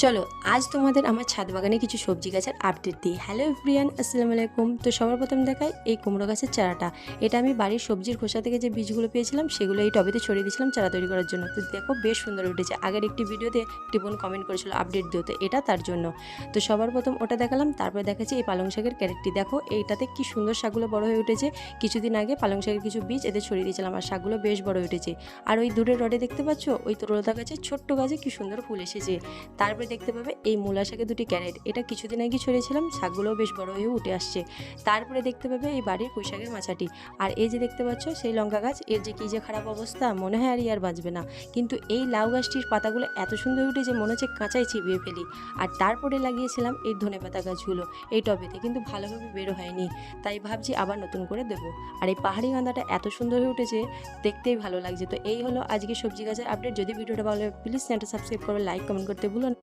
চলো আজ তোমাদের আমার ছাদ বাগানে কিছু সবজি গাছের আপডেট দিই। হ্যালো এভরিওয়ান, আসসালামু আলাইকুম। তো সবার প্রথম দেখাই এই কুমড়ো গাছের চারাটা। এটা আমি বাড়ির সবজির খোসা থেকে যে বীজগুলো পেয়েছিলাম সেগুলো এই টবেতে ছড়িয়ে দিয়েছিলাম চারা তৈরি করার জন্য। তো দেখো বেশ সুন্দর উঠেছে। আগের একটি ভিডিওতে একটি বোন কমেন্ট করেছিল আপডেট দিও, তো এটা তার জন্য। তো সবার প্রথম ওটা দেখালাম, তারপরে দেখাচ্ছি এই পালং শাকের ক্যারেটটি। দেখো এইটাতে কি সুন্দর শাকগুলো বড় হয়ে উঠেছে। কিছুদিন আগে পালং শাকের কিছু বীজ এতে ছড়িয়ে দিয়েছিলাম আর শাকগুলো বেশ বড় উঠেছে। আর ওই দূরের রডে দেখতে পাচ্ছ ওই তরুলতা গাছের ছোট্ট গাছে কি সুন্দর ফুল এসেছে। তারপরে দেখতে পাবে এই মূলা শাকের দুটি ক্যারেট, এটা কিছুদিন আগে ছড়িয়েছিলাম, শাকগুলোও বেশ বড় হয়ে উঠে আসছে। তারপরে দেখতে পাবে এই বাড়ির পুঁই শাকের মাচাটি। আর এই যে দেখতে পাচ্ছ সেই লঙ্কা গাছ, এর যে কী যে খারাপ অবস্থা, মনে হয় আর বাঁচবে না। কিন্তু এই লাউ গাছটির পাতাগুলো এত সুন্দর উঠেছে মনে হচ্ছে কাঁচাই চিবিয়ে ফেলি। আর তারপরে লাগিয়েছিলাম এই ধনেপাতা গাছগুলো এই টবেতে, কিন্তু ভালোভাবে বেরো হয়নি, তাই ভাবছি আবার নতুন করে দেবো। আর এই পাহাড়ি গাঁদাটা এত সুন্দর হয়ে উঠেছে, দেখতেই ভালো লাগছে। তো এই হলো আজকে সবজি গাছের আপডেট। যদি ভিডিওটা ভালো লাগে প্লিজ চ্যানেলটা সাবস্ক্রাইব করো, লাইক কমেন্ট করতে ভুলো না।